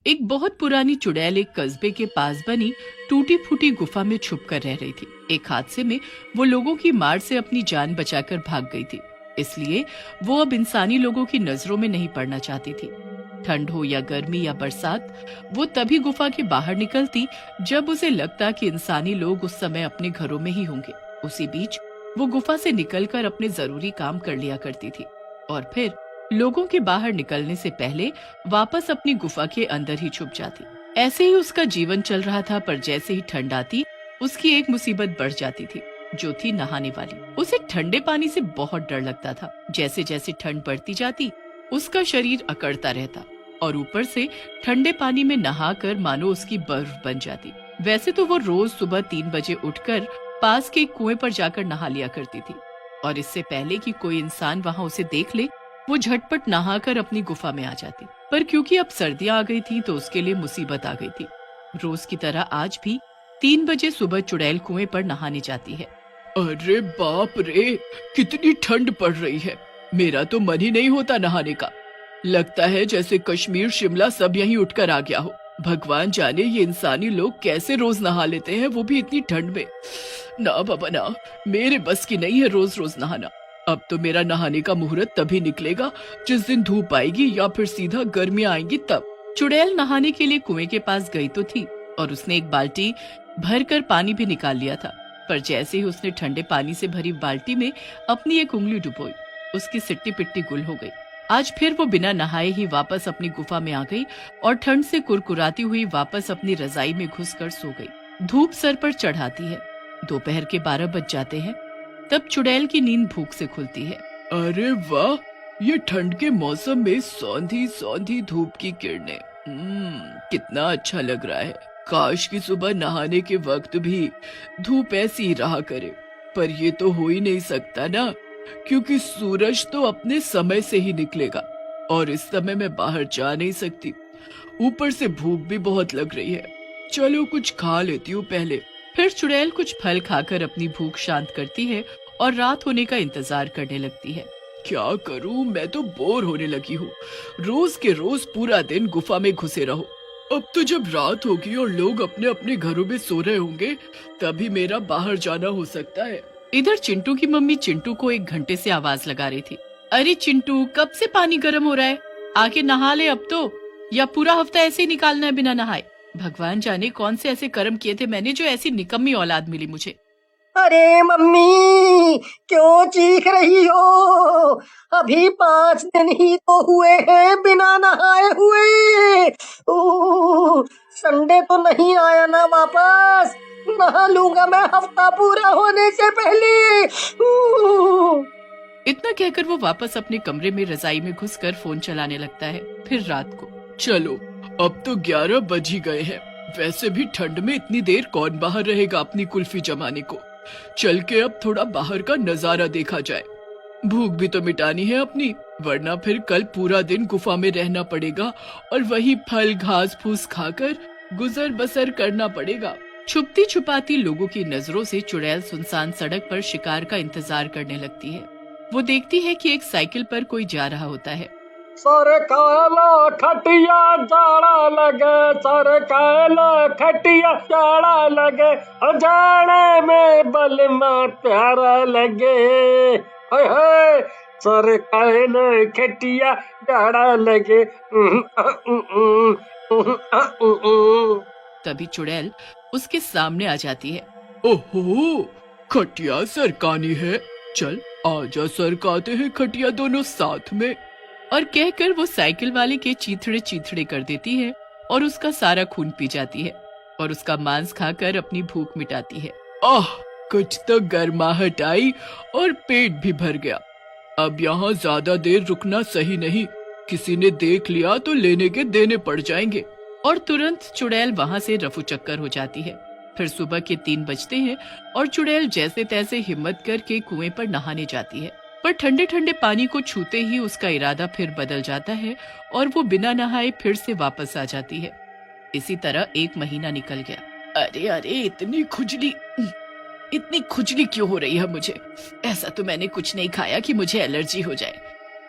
एक बहुत पुरानी चुड़ैल एक कस्बे के पास बनी टूटी फूटी गुफा में छुप कर रह रही थी। एक हादसे में वो लोगों की मार से अपनी जान बचाकर भाग गई थी, इसलिए वो अब इंसानी लोगों की नजरों में नहीं पड़ना चाहती थी। ठंड हो या गर्मी या बरसात, वो तभी गुफा के बाहर निकलती जब उसे लगता कि इंसानी लोग उस समय अपने घरों में ही होंगे। उसी बीच वो गुफा से निकलकर अपने जरूरी काम कर लिया करती थी और फिर लोगों के बाहर निकलने से पहले वापस अपनी गुफा के अंदर ही छुप जाती। ऐसे ही उसका जीवन चल रहा था, पर जैसे ही ठंड आती उसकी एक मुसीबत बढ़ जाती थी, जो थी नहाने वाली। उसे ठंडे पानी से बहुत डर लगता था। जैसे जैसे ठंड बढ़ती जाती उसका शरीर अकड़ता रहता और ऊपर से ठंडे पानी में नहाकर मानो उसकी बर्फ बन जाती। वैसे तो वो रोज सुबह 3 बजे उठकर पास के कुएं पर जाकर नहा लिया करती थी और इससे पहले कि कोई इंसान वहां उसे देख ले वो झटपट नहाकर अपनी गुफा में आ जाती। पर क्योंकि अब सर्दियां आ गई थी तो उसके लिए मुसीबत आ गई थी। रोज की तरह आज भी 3 बजे सुबह चुड़ैल कुएं पर नहाने जाती है। अरे बाप रे, कितनी ठंड पड़ रही है। मेरा तो मन ही नहीं होता नहाने का। लगता है जैसे कश्मीर शिमला सब यहीं उठकर आ गया हो। भगवान जाने ये इंसानी लोग कैसे रोज नहा लेते हैं, वो भी इतनी ठंड में। ना बाबा ना, मेरे बस की नहीं है रोज रोज नहाना। अब तो मेरा नहाने का मुहूर्त तभी निकलेगा जिस दिन धूप आएगी या फिर सीधा गर्मियां आएंगी तब। चुड़ैल नहाने के लिए कुएं के पास गई तो थी और उसने एक बाल्टी भरकर पानी भी निकाल लिया था, पर जैसे ही उसने ठंडे पानी से भरी बाल्टी में अपनी एक उंगली डुबोई, उसकी सिट्टी पिट्टी गुल हो गई। आज फिर वो बिना नहाए ही वापस अपनी गुफा में आ गई और ठंड से कुरकुराती हुई वापस अपनी रजाई में घुसकर सो गई। धूप सर पर चढ़ाती है। दोपहर के 12 बज जाते हैं। तब चुड़ैल की नींद भूख से खुलती है। अरे वाह, ये ठंड के मौसम में सौंधी सौंधी धूप की किरणें, कितना अच्छा लग रहा है। काश की सुबह नहाने के वक्त भी धूप ऐसी ही रहा करे, पर ये तो हो ही नहीं सकता ना, क्योंकि सूरज तो अपने समय से ही निकलेगा और इस समय मैं बाहर जा नहीं सकती। ऊपर से भूख भी बहुत लग रही है। चलो कुछ खा लेती हूँ पहले। फिर चुड़ैल कुछ फल खाकर अपनी भूख शांत करती है और रात होने का इंतजार करने लगती है। क्या करूं, मैं तो बोर होने लगी हूँ। रोज के रोज पूरा दिन गुफा में घुसे रहो। अब तो जब रात होगी और लोग अपने अपने घरों में सो रहे होंगे तभी मेरा बाहर जाना हो सकता है। इधर चिंटू की मम्मी चिंटू को 1 घंटे से आवाज लगा रही थी। अरे चिंटू, कब से पानी गर्म हो रहा है, आके नहा ले अब तो, या पूरा हफ्ता ऐसे ही निकालना है बिना नहाए। भगवान जाने कौन से ऐसे कर्म किए थे मैंने जो ऐसी निकम्मी औलाद मिली मुझे। अरे मम्मी, क्यों चीख रही हो? अभी 5 दिन ही तो हुए हैं बिना नहाए हुए। संडे तो नहीं आया ना वापस? नहा लूंगा मैं हफ्ता पूरा होने से पहले। इतना कहकर वो वापस अपने कमरे में रजाई में घुसकर फोन चलाने लगता है। फिर रात को, चलो अब तो 11 बज ही गए हैं। वैसे भी ठंड में इतनी देर कौन बाहर रहेगा अपनी कुल्फी जमाने को। चल के अब थोड़ा बाहर का नजारा देखा जाए। भूख भी तो मिटानी है अपनी, वरना फिर कल पूरा दिन गुफा में रहना पड़ेगा और वही फल घास फूस खाकर गुजर बसर करना पड़ेगा। छुपती छुपाती लोगों की नजरों से चुड़ैल सुनसान सड़क पर शिकार का इंतजार करने लगती है। वो देखती है कि एक साइकिल पर कोई जा रहा होता है। सर काला खटिया जाड़ा लगे, सर काला खटिया जाड़ा लगे, जाड़े में बलमा प्यारा लगे। हाय हाय, सर काला खटिया जाड़ा लगे। तभी चुड़ैल उसके सामने आ जाती है। ओहो, खटिया सरकानी है। चल आजा सरकाते हैं खटिया दोनों साथ में। और कहकर वो साइकिल वाले के चीथड़े चीथड़े कर देती है और उसका सारा खून पी जाती है और उसका मांस खाकर अपनी भूख मिटाती है। आह, कुछ तो गर्माहट आई और पेट भी भर गया। अब यहाँ ज्यादा देर रुकना सही नहीं, किसी ने देख लिया तो लेने के देने पड़ जाएंगे। और तुरंत चुड़ैल वहाँ से रफू चक्कर हो जाती है। फिर सुबह के 3 बजते हैं और चुड़ैल जैसे तैसे हिम्मत करके कुएं पर नहाने जाती है, पर ठंडे ठंडे पानी को छूते ही उसका इरादा फिर बदल जाता है और वो बिना नहाए फिर से वापस आ जाती है। इसी तरह 1 महीना निकल गया। अरे अरे, इतनी खुजली क्यों हो रही है मुझे? ऐसा तो मैंने कुछ नहीं खाया कि मुझे एलर्जी हो जाए।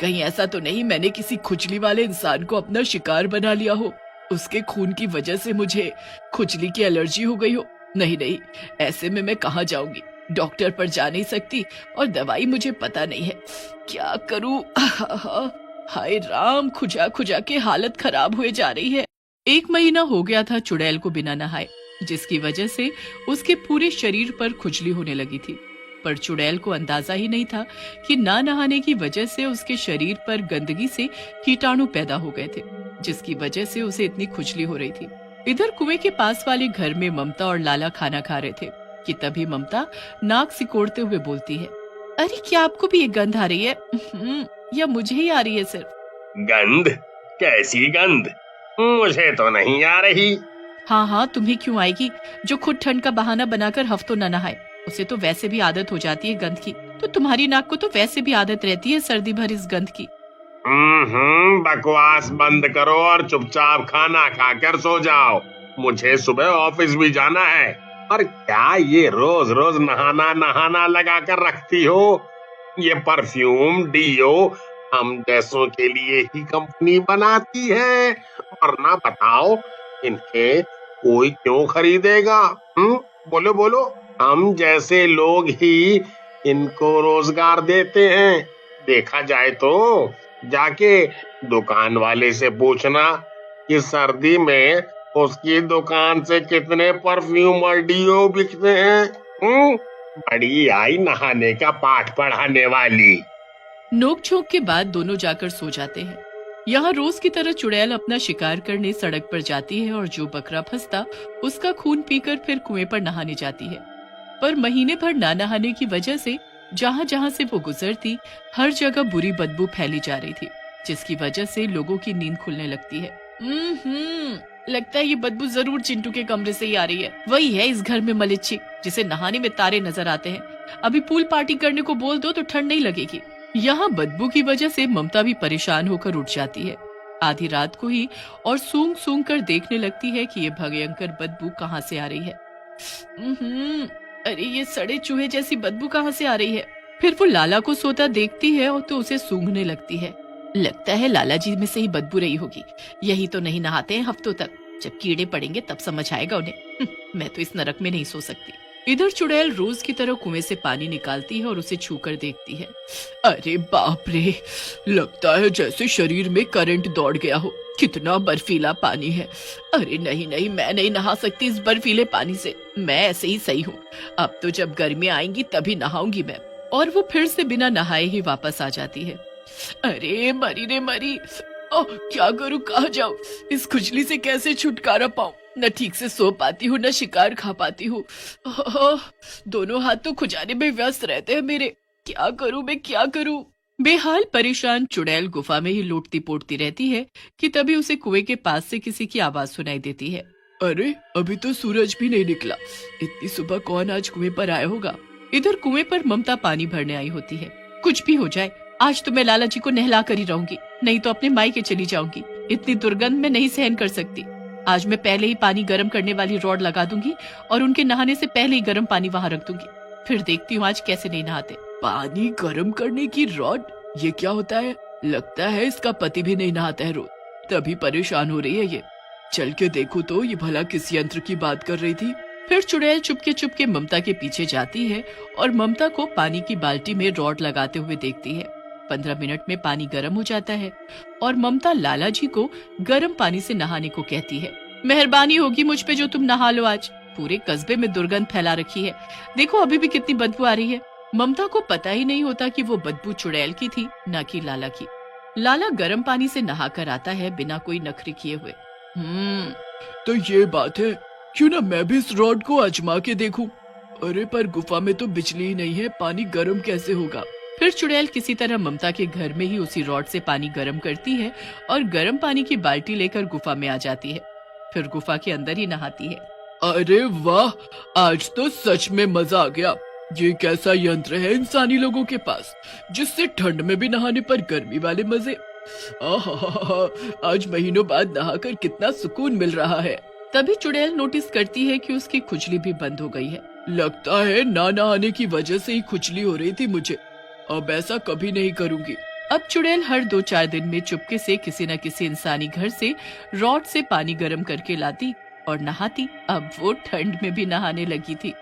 कहीं ऐसा तो नहीं मैंने किसी खुजली वाले इंसान को अपना शिकार बना लिया हो। उसके खून की वजह से मुझे खुजली की एलर्जी हो गई हो। नहीं नहीं, ऐसे में मैं कहाँ जाऊंगी, डॉक्टर पर जा नहीं सकती और दवाई मुझे पता नहीं है, क्या करूं। हाय राम, खुजा खुजा के हालत खराब हुए जा रही है। 1 महीना हो गया था चुड़ैल को बिना नहाए, जिसकी वजह से उसके पूरे शरीर पर खुजली होने लगी थी। पर चुड़ैल को अंदाजा ही नहीं था कि ना नहाने की वजह से उसके शरीर पर गंदगी से कीटाणु पैदा हो गए थे, जिसकी वजह से उसे इतनी खुजली हो रही थी। इधर कुएं के पास वाले घर में ममता और लाला खाना खा रहे थे कि तभी ममता नाक सिकोड़ते हुए बोलती है, अरे क्या आपको भी ये गंध आ रही है? या मुझे ही आ रही है सिर्फ? गंध? कैसी गंध? मुझे तो नहीं आ रही। हाँ, तुम्हें क्यों आएगी? जो खुद ठंड का बहाना बनाकर हफ्तों न नहाए, उसे तो वैसे भी आदत हो जाती है गंध की। तो तुम्हारी नाक को तो वैसे भी आदत रहती है सर्दी भर इस गंध की। बकवास बंद करो और चुपचाप खाना खाकर सो जाओ। मुझे सुबह ऑफिस भी जाना है। और क्या ये रोज रोज नहाना नहाना लगा कर रखती हो? ये परफ्यूम डीओ हम जैसों के लिए ही कंपनी बनाती है, वरना बताओ इनके कोई क्यों खरीदेगा? बोलो बोलो, हम जैसे लोग ही इनको रोजगार देते हैं। देखा जाए तो जाके दुकान वाले से पूछना कि सर्दी में उसकी दुकान से कितने परफ्यूम और डीओ बिकते हैं। बड़ी आई नहाने का पाठ पढ़ाने वाली। नोक झोंक के बाद दोनों जाकर सो जाते हैं। यहाँ रोज की तरह चुड़ैल अपना शिकार करने सड़क पर जाती है और जो बकरा फंसता उसका खून पीकर फिर कुएं पर नहाने जाती है। पर महीने भर ना नहाने की वजह से जहाँ जहाँ से वो गुजरती हर जगह बुरी बदबू फैली जा रही थी, जिसकी वजह से लोगों की नींद खुलने लगती है। लगता है ये बदबू जरूर चिंटू के कमरे से ही आ रही है। वही है इस घर में मलिच्छी, जिसे नहाने में तारे नजर आते हैं। अभी पूल पार्टी करने को बोल दो तो ठंड नहीं लगेगी। यहाँ बदबू की वजह से ममता भी परेशान होकर उठ जाती है आधी रात को ही और सूंघ सूंघ कर देखने लगती है कि ये भयंकर बदबू कहाँ से आ रही है। अरे ये सड़े चूहे जैसी बदबू कहाँ से आ रही है? फिर वो लाला को सोता देखती है और तो उसे सूंघने लगती है। लगता है लाला जी में से ही बदबू रही होगी। यही तो नहीं नहाते हैं हफ्तों तक, जब कीड़े पड़ेंगे तब समझ आएगा उन्हें। मैं तो इस नरक में नहीं सो सकती। इधर चुड़ैल रोज की तरह कुएं से पानी निकालती है और उसे छूकर देखती है। अरे बाप रे, लगता है जैसे शरीर में करंट दौड़ गया हो। कितना बर्फीला पानी है। अरे नहीं नहीं, मैं नहीं नहा सकती इस बर्फीले पानी से। मैं ऐसे ही सही हूँ। अब तो जब गर्मी आएंगी तभी नहाऊंगी मैं। और वो फिर से बिना नहाए ही वापस आ जाती है। अरे मरी रे मरी, क्या करूँ, कहाँ जाऊँ? इस खुजली से कैसे छुटकारा पाऊँ? न ठीक से सो पाती हूँ, न शिकार खा पाती हूँ। दोनों हाथ तो खुजाने में व्यस्त रहते हैं मेरे। क्या करूँ मैं, क्या करूँ? बेहाल परेशान चुड़ैल गुफा में ही लोटती पोटती रहती है कि तभी उसे कुएं के पास से किसी की आवाज सुनाई देती है। अरे अभी तो सूरज भी नहीं निकला, इतनी सुबह कौन आज कुएं पर आया होगा? इधर कुएं पर ममता पानी भरने आई होती है। कुछ भी हो जाए, आज तो मैं लाला जी को नहला कर ही रहूंगी, नहीं तो अपने मायके चली जाऊंगी। इतनी दुर्गंध में नहीं सहन कर सकती। आज मैं पहले ही पानी गर्म करने वाली रॉड लगा दूंगी और उनके नहाने से पहले ही गर्म पानी वहाँ रख दूंगी। फिर देखती हूँ आज कैसे नहीं नहाते। पानी गर्म करने की रॉड? ये क्या होता है? लगता है इसका पति भी नहीं नहाता है रोज, तभी परेशान हो रही है ये। चल के देखूं तो ये भला किस यंत्र की बात कर रही थी। फिर चुड़ैल चुपके ममता के पीछे जाती है और ममता को पानी की बाल्टी में रॉड लगाते हुए देखती है। 15 मिनट में पानी गर्म हो जाता है और ममता लाला जी को गर्म पानी से नहाने को कहती है। मेहरबानी होगी मुझ पे जो तुम नहा लो आज। पूरे कस्बे में दुर्गंध फैला रखी है, देखो अभी भी कितनी बदबू आ रही है। ममता को पता ही नहीं होता कि वो बदबू चुड़ैल की थी, न कि लाला की। लाला गर्म पानी से नहाकर आता है बिना कोई नखरे किए हुए। तो ये बात है, क्यों ना मैं भी इस रॉड को आजमा के देखूं। अरे पर गुफा में तो बिजली ही नहीं है, पानी गर्म कैसे होगा? फिर चुड़ैल किसी तरह ममता के घर में ही उसी रॉड से पानी गर्म करती है और गर्म पानी की बाल्टी लेकर गुफा में आ जाती है। फिर गुफा के अंदर ही नहाती है। अरे वाह, आज तो सच में मजा आ गया। ये कैसा यंत्र है इंसानी लोगों के पास, जिससे ठंड में भी नहाने पर गर्मी वाले मजे। आज महीनों बाद नहाकर कितना सुकून मिल रहा है। तभी चुड़ैल नोटिस करती है कि उसकी खुजली भी बंद हो गई है। लगता है ना नहाने की वजह से ही खुजली हो रही थी मुझे। अब ऐसा कभी नहीं करूंगी। अब चुड़ैल हर 2-4 दिन में चुपके से किसी न किसी इंसानी घर से रॉड से पानी गर्म करके लाती और नहाती। अब वो ठंड में भी नहाने लगी थी।